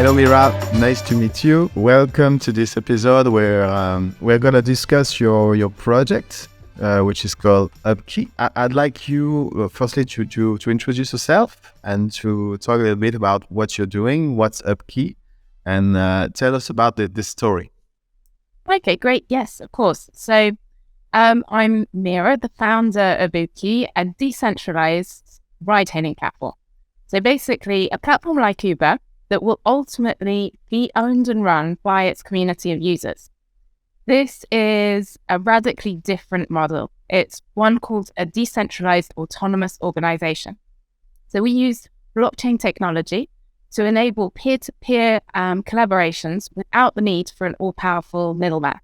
Hello, Mira. Nice to meet you. Welcome to this episode where we're going to discuss your project, which is called UBKI. I'd like you, firstly, to introduce yourself and to talk a little bit about what you're doing, what's UBKI, and tell us about this story. Okay, great. Yes, of course. So I'm Mira, the founder of UBKI, a decentralized ride-hailing platform. So basically, a platform like Uber that will ultimately be owned and run by its community of users. This is a radically different model. It's one called a decentralized autonomous organization. So we use blockchain technology to enable peer-to-peer collaborations without the need for an all-powerful middleman.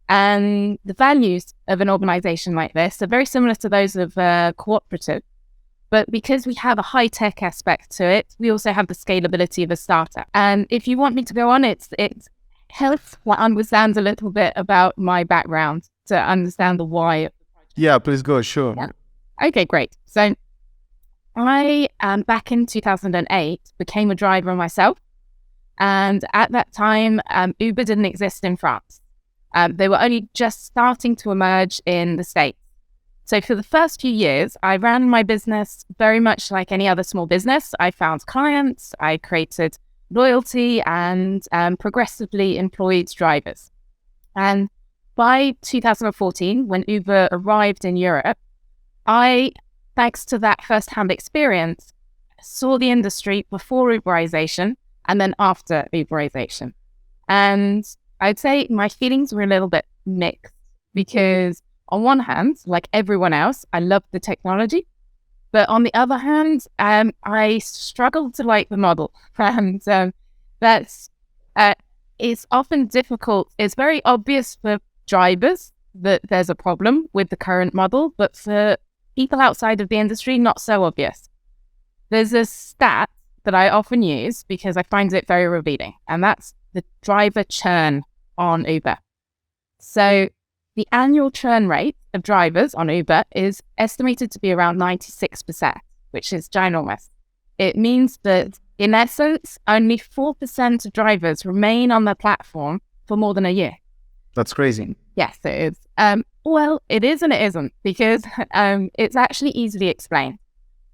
And the values of an organization like this are very similar to those of a cooperative. But because we have a high-tech aspect to it, we also have the scalability of a startup. And if you want me to go on, it helps understand a little bit about my background to understand the why of the project. Yeah, please go. Sure. Yeah. Okay, great. So I, back in 2008, became a driver myself. And at that time, Uber didn't exist in France. They were only just starting to emerge in the States. So for the first few years, I ran my business very much like any other small business. I found clients, I created loyalty, and progressively employed drivers. And by 2014, when Uber arrived in Europe, I, thanks to that first-hand experience, saw the industry before Uberization and then after Uberization. And I'd say my feelings were a little bit mixed because on one hand, like everyone else, I loved the technology. But on the other hand, I struggled to like the model. And it's often difficult. It's very obvious for drivers that there's a problem with the current model, but for people outside of the industry, not so obvious. There's a stat that I often use because I find it very revealing, and that's the driver churn on Uber. So the annual churn rate of drivers on Uber is estimated to be around 96%, which is ginormous. It means that, in essence, only 4% of drivers remain on the platform for more than a year. That's crazy. Yes, it is. Well, it is and it isn't, because it's actually easily explained.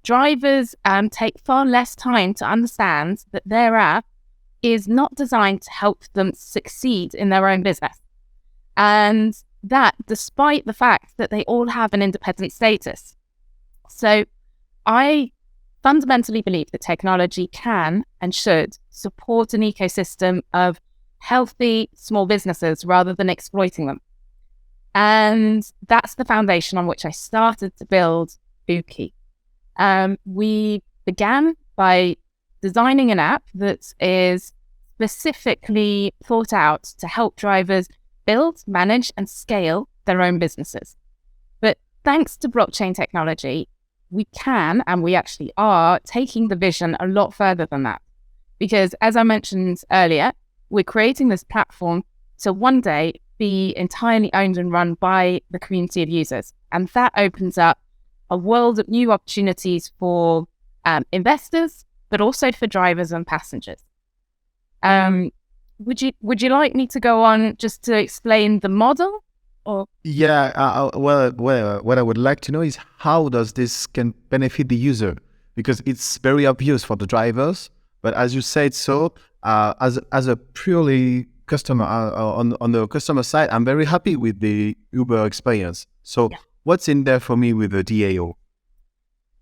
Drivers take far less time to understand that their app is not designed to help them succeed in their own business. And that despite the fact that they all have an independent status. So I fundamentally believe that technology can and should support an ecosystem of healthy small businesses rather than exploiting them. And that's the foundation on which I started to build UBKI. We began by designing an app that is specifically thought out to help drivers build, manage, and scale their own businesses. But thanks to blockchain technology, we can, and we actually are, taking the vision a lot further than that. Because as I mentioned earlier, we're creating this platform to one day be entirely owned and run by the community of users. And that opens up a world of new opportunities for investors, but also for drivers and passengers. Would you like me to go on just to explain the model? Or Yeah, well, what I would like to know is how does this can benefit the user? Because it's very obvious for the drivers, but as you said, so as a purely customer on the customer side, I'm very happy with the Uber experience. So yeah. What's in there for me with the DAO?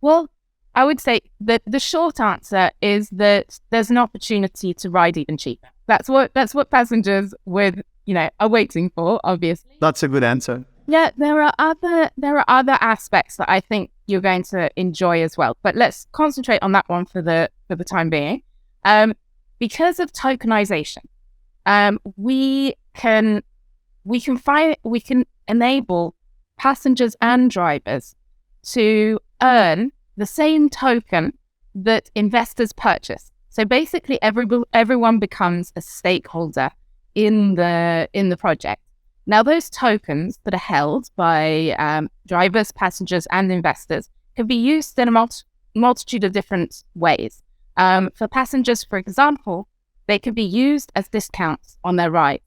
Well, I would say that the short answer is that there's an opportunity to ride even cheaper. That's what passengers are waiting for, obviously. That's a good answer. Yeah, there are other aspects that I think you're going to enjoy as well. But let's concentrate on that one for the time being. Because of tokenization, we can enable passengers and drivers to earn the same token that investors purchase. So basically, everyone becomes a stakeholder in the project. Now, those tokens that are held by drivers, passengers, and investors can be used in a multitude of different ways. For passengers, for example, they can be used as discounts on their ride.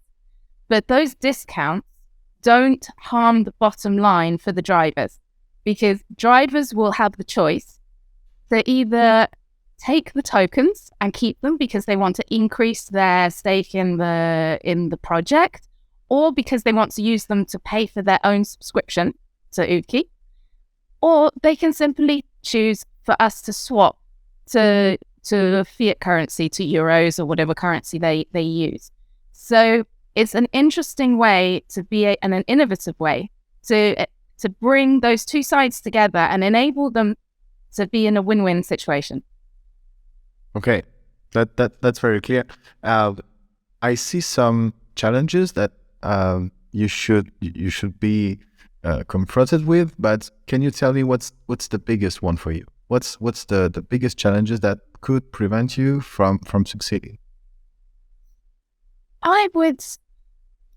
But those discounts don't harm the bottom line for the drivers, because drivers will have the choice to either take the tokens and keep them because they want to increase their stake in the project, or because they want to use them to pay for their own subscription to UBKI, or they can simply choose for us to swap to fiat currency, to euros or whatever currency they use. So it's an interesting way to be and an innovative way to bring those two sides together and enable them to be in a win-win situation. Okay, that's very clear. I see some challenges that you should be confronted with, but can you tell me what's the biggest one for you? What's the biggest challenges that could prevent you from succeeding? I would.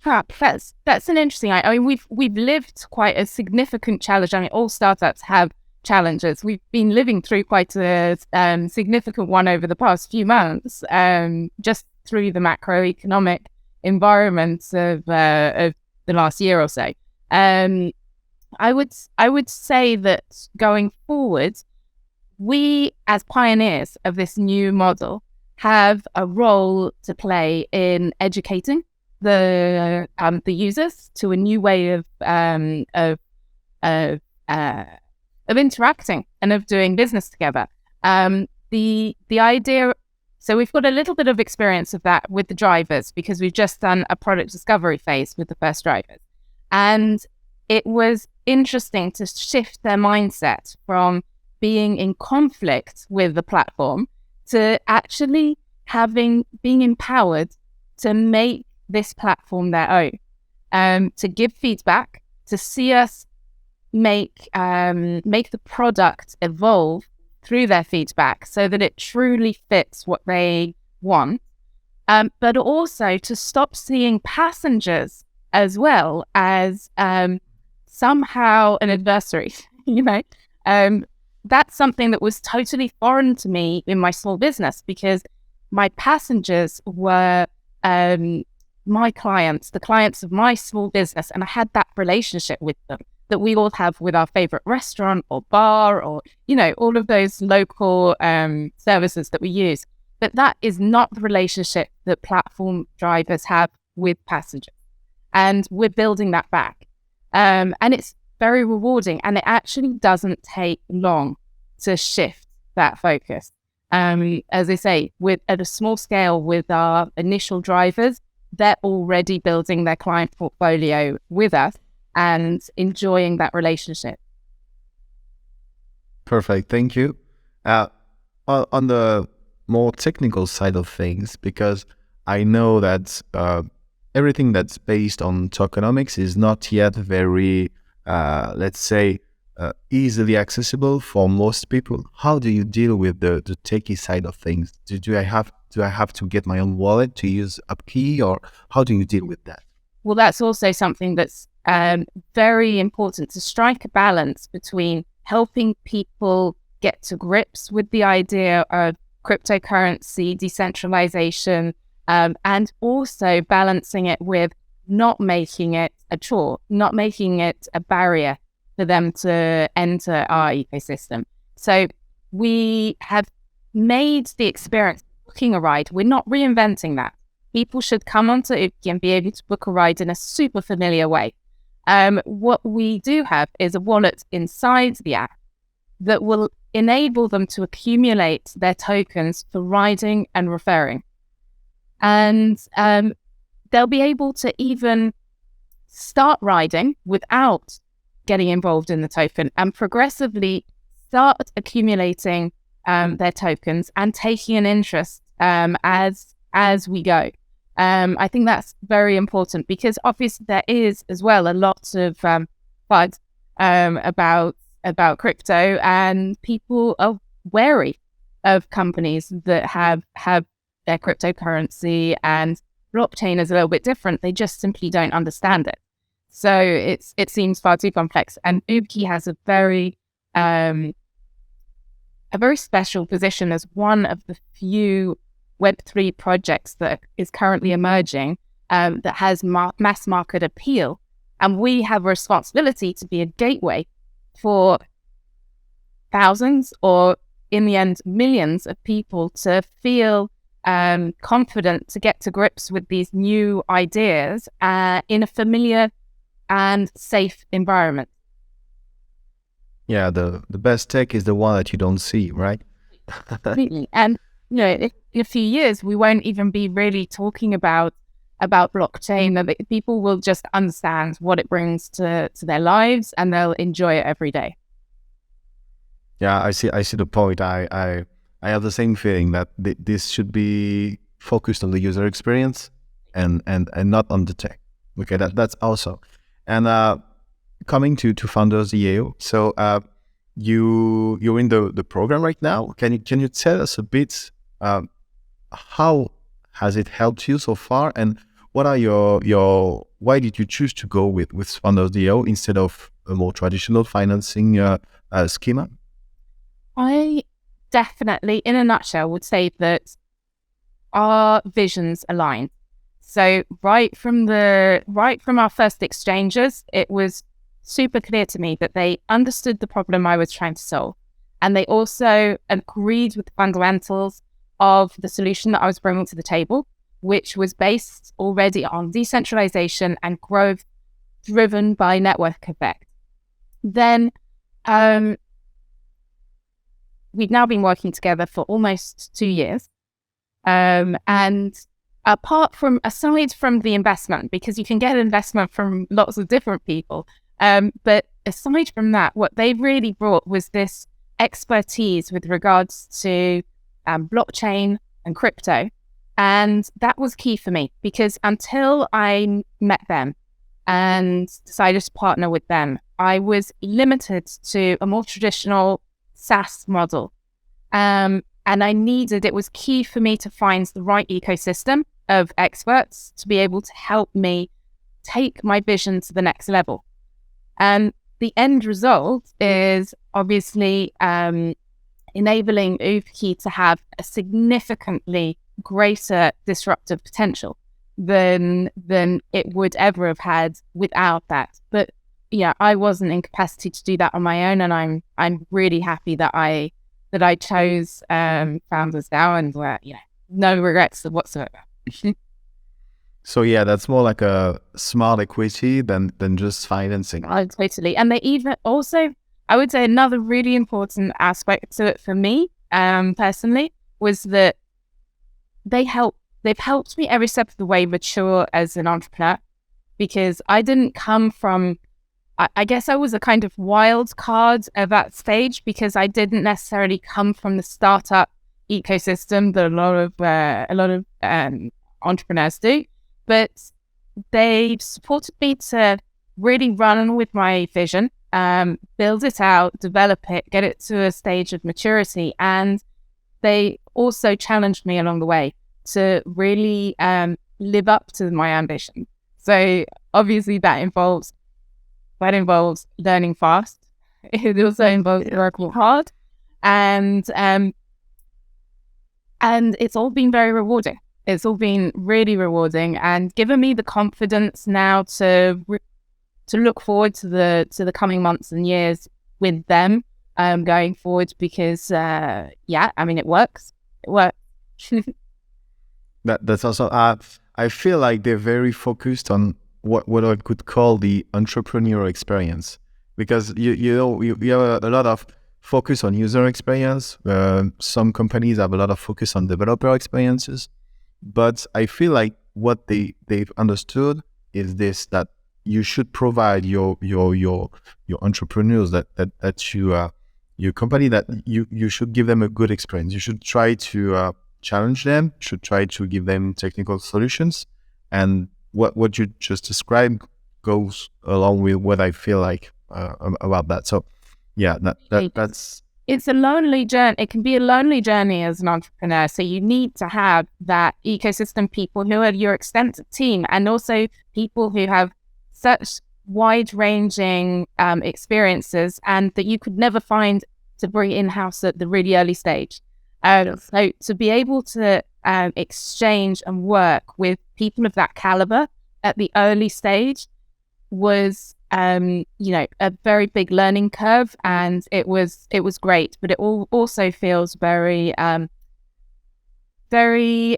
That's an interesting. I mean, we've lived quite a significant challenge. I mean, all startups have challenges. We've been living through quite a significant one over the past few months, just through the macroeconomic environment of the last year or so. I would say that going forward, we as pioneers of this new model have a role to play in educating the users to a new way of interacting and of doing business together. The idea. So we've got a little bit of experience of that with the drivers, because we've just done a product discovery phase with the first drivers, and it was interesting to shift their mindset from being in conflict with the platform to actually being empowered to make this platform their own, to give feedback, to see us make the product evolve through their feedback so that it truly fits what they want, but also to stop seeing passengers as well as somehow an adversary. That's something that was totally foreign to me in my small business, because my passengers were my clients, the clients of my small business, and I had that relationship with them that we all have with our favorite restaurant or bar, or all of those local services that we use. But that is not the relationship that platform drivers have with passengers, and we're building that back. And it's very rewarding, and it actually doesn't take long to shift that focus. As I say, at a small scale with our initial drivers, they're already building their client portfolio with us and enjoying that relationship. Perfect, thank you. On the more technical side of things, because I know that everything that's based on tokenomics is not yet very, let's say, easily accessible for most people. How do you deal with the techie side of things? Do I have to get my own wallet to use UBKI, or how do you deal with that? Well, that's also something that's very important, to strike a balance between helping people get to grips with the idea of cryptocurrency, decentralization, and also balancing it with not making it a chore, not making it a barrier for them to enter our ecosystem. So we have made the experience of booking a ride. We're not reinventing that. People should come onto UBKI and be able to book a ride in a super familiar way. What we do have is a wallet inside the app that will enable them to accumulate their tokens for riding and referring. And they'll be able to even start riding without getting involved in the token, and progressively start accumulating their tokens and taking an interest as we go. I think that's very important, because obviously there is as well a lot of FUD about crypto, and people are wary of companies that have their cryptocurrency, and blockchain is a little bit different. They just simply don't understand it. So it seems far too complex, and UBKI has a very special position as one of the few Web3 projects that is currently emerging that has mass market appeal. And we have a responsibility to be a gateway for thousands, or in the end, millions of people to feel confident to get to grips with these new ideas in a familiar and safe environment. Yeah, the best tech is the one that you don't see, right? Completely. And in a few years, we won't even be really talking about blockchain. People will just understand what it brings to their lives, and they'll enjoy it every day. Yeah, I see the point. I have the same feeling that this should be focused on the user experience and not on the tech. Okay, that's also. And coming to Founders DAO, so you're in the program right now. Can you tell us a bit how has it helped you so far, and what are your why did you choose to go with Founders DAO instead of a more traditional financing schema? I definitely, in a nutshell, would say that our visions align. So right from our first exchanges, it was super clear to me that they understood the problem I was trying to solve. And they also agreed with the fundamentals of the solution that I was bringing to the table, which was based already on decentralization and growth driven by network effect. Then we've now been working together for almost 2 years. And aside from the investment, because you can get investment from lots of different people, but aside from that, what they really brought was this expertise with regards to blockchain and crypto. And that was key for me, because until I met them and decided to partner with them, I was limited to a more traditional SaaS model. And it was key for me to find the right ecosystem of experts to be able to help me take my vision to the next level. And the end result is obviously enabling UBKI to have a significantly greater disruptive potential than it would ever have had without that. But yeah, I wasn't in capacity to do that on my own, and I'm really happy that I chose FoundersDAO, and no regrets whatsoever. So yeah, that's more like a smart equity than just financing. Oh, totally. And they even also, I would say, another really important aspect to it for me personally was that they've helped me every step of the way mature as an entrepreneur, because I didn't come from, I guess I was a kind of wild card at that stage, because I didn't necessarily come from the startup ecosystem that a lot of entrepreneurs do. But they've supported me to really run with my vision, build it out, develop it, get it to a stage of maturity. And they also challenged me along the way to really live up to my ambition. So obviously that involves learning fast. It also involves working hard, and it's all been very rewarding. It's all been really rewarding, and given me the confidence now to look forward to the coming months and years with them going forward, because it works. It works. That's also I feel like they're very focused on what I could call the entrepreneurial experience, because you have a lot of focus on user experience. Some companies have a lot of focus on developer experiences, but I feel like what they've understood is this, that you should provide your entrepreneurs that your company, that you should give them a good experience. You should try to challenge them, should try to give them technical solutions, and what you just described goes along with what I feel like about that. So yeah, that's it's a lonely journey. It can be a lonely journey as an entrepreneur. So you need to have that ecosystem, people who are your extensive team, and also people who have such wide-ranging experiences, and that you could never find to bring in-house at the really early stage. So to be able to exchange and work with people of that caliber at the early stage was, a very big learning curve, and it was great. But it also feels very, very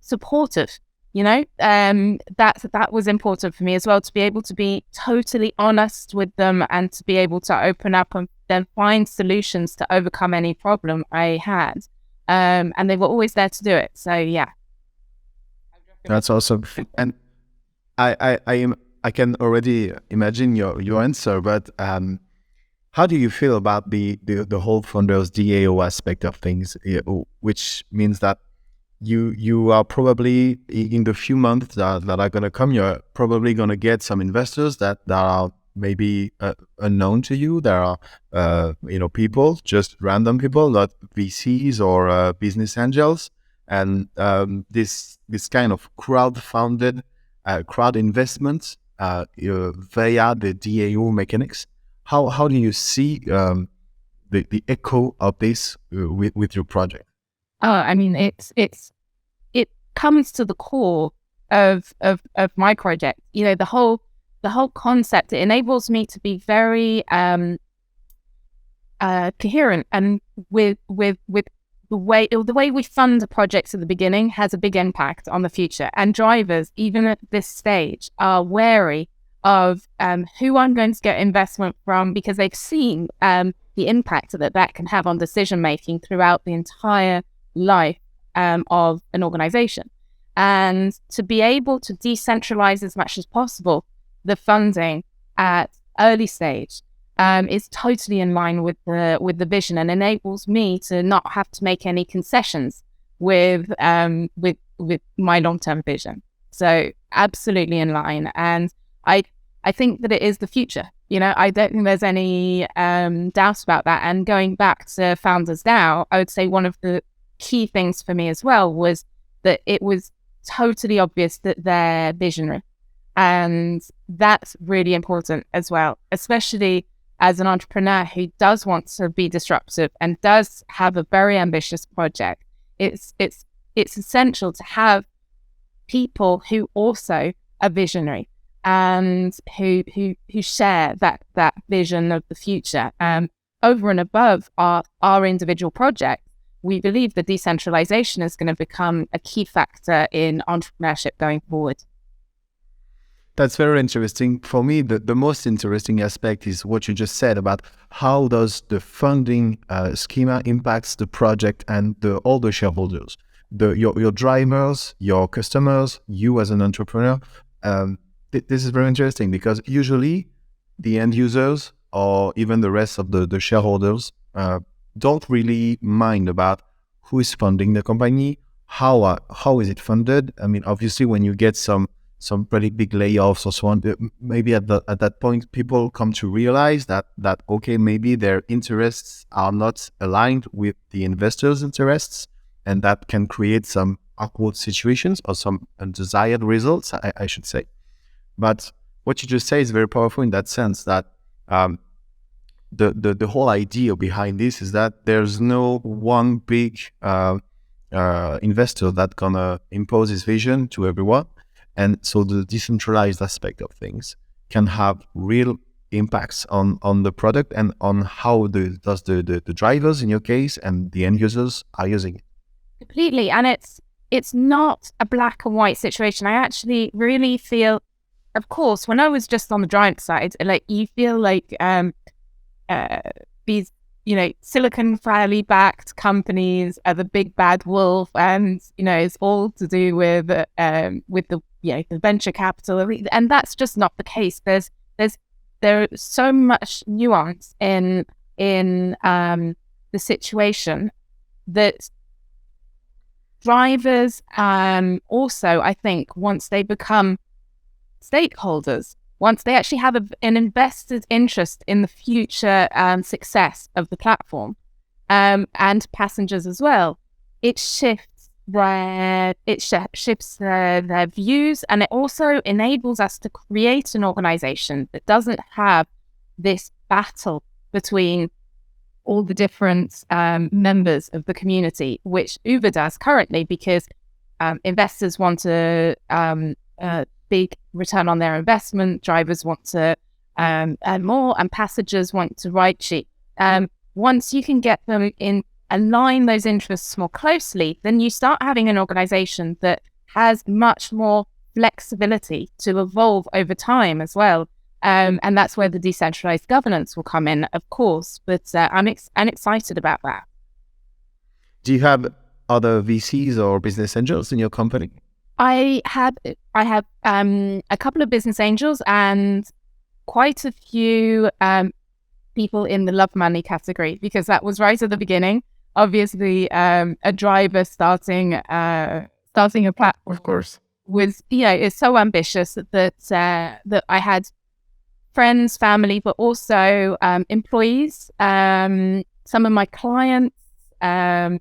supportive. That was important for me as well, to be able to be totally honest with them and to be able to open up and then find solutions to overcome any problem I had. And they were always there to do it. So yeah. That's awesome. And I can already imagine your answer, but how do you feel about the whole Founders DAO aspect of things, which means that you are probably, in the few months that are going to come, you're probably going to get some investors that are maybe unknown to you. There are people, just random people, not VCs or business angels, and this kind of crowd investment via the DAO mechanics. How do you see the echo of this with your project? I mean, it comes to the core of my project. The whole concept. It enables me to be very coherent, and with the way we fund projects at the beginning has a big impact on the future. And drivers, even at this stage, are wary of who I'm going to get investment from, because they've seen the impact that can have on decision making throughout the entire life of an organization. And to be able to decentralize as much as possible the funding at early stage is totally in line with the vision, and enables me to not have to make any concessions with my long-term vision. So absolutely in line. And I think that it is the future. I don't think there's any doubt about that. And going back to Founders DAO, I would say one of the key things for me as well was that it was totally obvious that they're visionary. And that's really important as well, especially as an entrepreneur who does want to be disruptive and does have a very ambitious project. It's essential to have people who also are visionary and who share that vision of the future. Over and above our individual project, we believe that decentralization is going to become a key factor in entrepreneurship going forward. All very interesting. For me, the most interesting aspect is what you just said about how does the funding schema impacts the project and all the shareholders, your drivers, your customers, you as an entrepreneur. This is very interesting because usually the end users or even the rest of the shareholders don't really mind about who is funding the company, how is it funded. I mean, obviously, when you get some pretty big layoffs or so on, maybe at that point, people come to realize that okay, maybe their interests are not aligned with the investors' interests, and that can create some awkward situations or some undesired results, I should say. But what you just say is very powerful in that sense that the whole idea behind this is that there's no one big investor that's gonna impose his vision to everyone. And so the decentralized aspect of things can have real impacts on the product and on how the drivers, in your case, and the end users are using it. Completely. And it's not a black and white situation. I actually really feel, of course, when I was just on the driver side, like you feel like these, Silicon Valley backed companies are the big bad wolf, and it's all to do with the the venture capital, and that's just not the case. There's so much nuance in the situation that drivers also, I think, once they become stakeholders, once they actually have an invested interest in the future success of the platform, and passengers as well, it shifts their views, and it also enables us to create an organization that doesn't have this battle between all the different members of the community, which Uber does currently, because investors want a big return on their investment, drivers want to earn more, and passengers want to ride cheap. Once you can get them in, align those interests more closely, then you start having an organization that has much more flexibility to evolve over time as well. And that's where the decentralized governance will come in, of course. But I'm excited about that. Do you have other VCs or business angels in your company? I have a couple of business angels and quite a few people in the love money category, because that was right at the beginning. Obviously, a driver starting a platform, Of course, was, is so ambitious that that I had friends, family, but also employees, some of my clients, a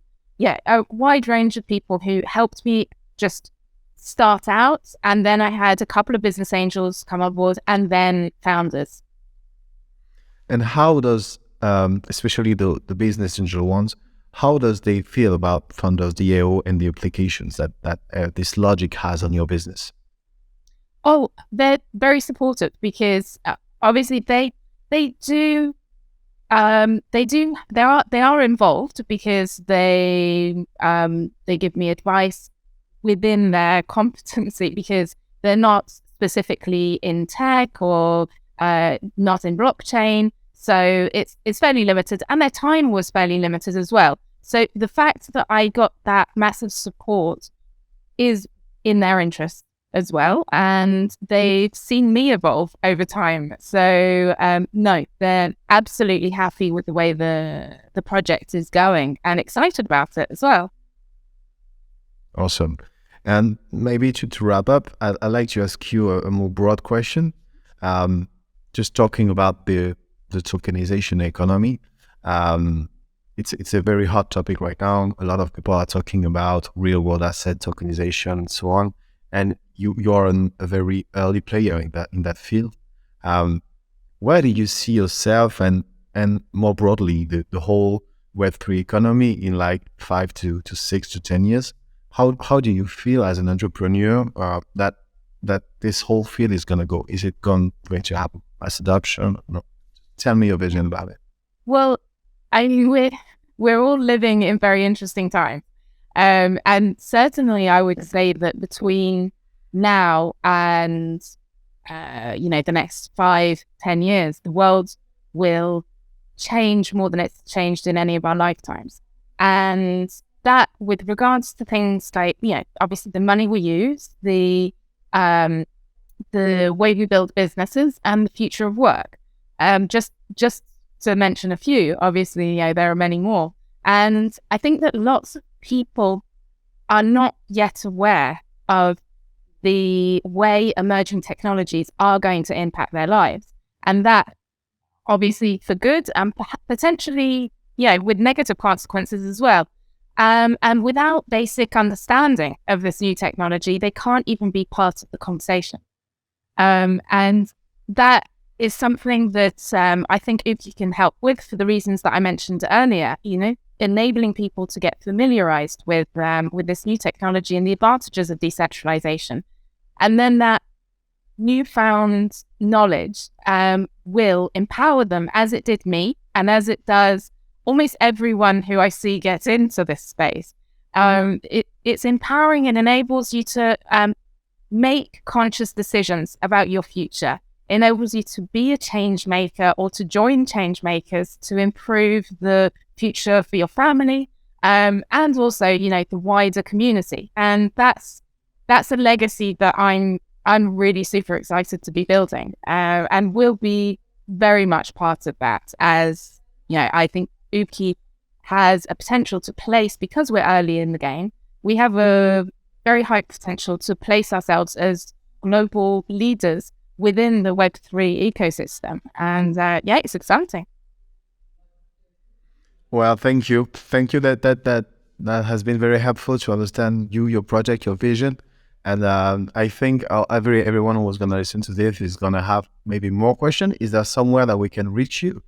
wide range of people who helped me just start out. And then I had a couple of business angels come on board, and then founders. And how does, especially the business angel ones, how does they feel about Founders DAO and the applications that this logic has on your business? Oh, they're very supportive, because obviously they are involved, because they give me advice within their competency, because they're not specifically in tech or not in blockchain. So it's fairly limited, and their time was fairly limited as well. So the fact that I got that massive support is in their interest as well, and they've seen me evolve over time. So no, they're absolutely happy with the way the project is going, and excited about it as well. Awesome. And maybe to wrap up, I'd like to ask you a more broad question. Just talking about the tokenization economy. It's a very hot topic right now. A lot of people are talking about real world asset tokenization and so on. And you are a very early player in that field. Where do you see yourself and more broadly the whole Web3 economy in like 5 to 6 to 10 years? How do you feel as an entrepreneur that this whole field is going to go? Is it going to have mass adoption? No. Tell me your vision about it. Well, I mean, we're all living in very interesting times. And certainly I would say that between now and, the next 5-10 years, the world will change more than it's changed in any of our lifetimes. And that, with regards to things like, obviously the money we use, the way we build businesses, and the future of work. Just to mention a few, obviously, there are many more. And I think that lots of people are not yet aware of the way emerging technologies are going to impact their lives. And that, obviously, for good and potentially, with negative consequences as well. And without basic understanding of this new technology, they can't even be part of the conversation. And that is something that I think UBKI can help with, for the reasons that I mentioned earlier, enabling people to get familiarized with this new technology and the advantages of decentralization. And then that newfound knowledge will empower them, as it did me, and as it does almost everyone who I see get into this space. It's empowering and enables you to make conscious decisions about your future. Enables you to be a change maker, or to join change makers to improve the future for your family, and also, the wider community. And that's a legacy that I'm really super excited to be building, and will be very much part of that. As I think UBKI has a potential to place, because we're early in the game, we have a very high potential to place ourselves as global leaders within the Web3 ecosystem. And it's exciting. Well, thank you. Thank you. That has been very helpful to understand your project, your vision. And I think everyone who was going to listen to this is going to have maybe more questions. Is there somewhere that we can reach you,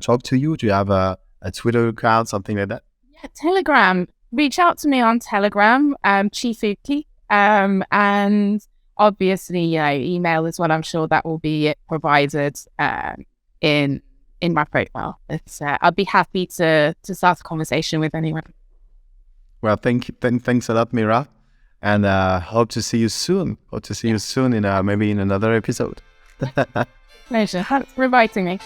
talk to you? Do you have a a Twitter account, something like that? Yeah, Telegram. Reach out to me on Telegram, Chifuki. And obviously, email is what I'm sure that will be provided in my profile. It's I'll be happy to start a conversation with anyone. Well, thanks a lot, Mira, and hope to see you soon. Hope to see you soon in maybe in another episode. Pleasure. Thanks for inviting me.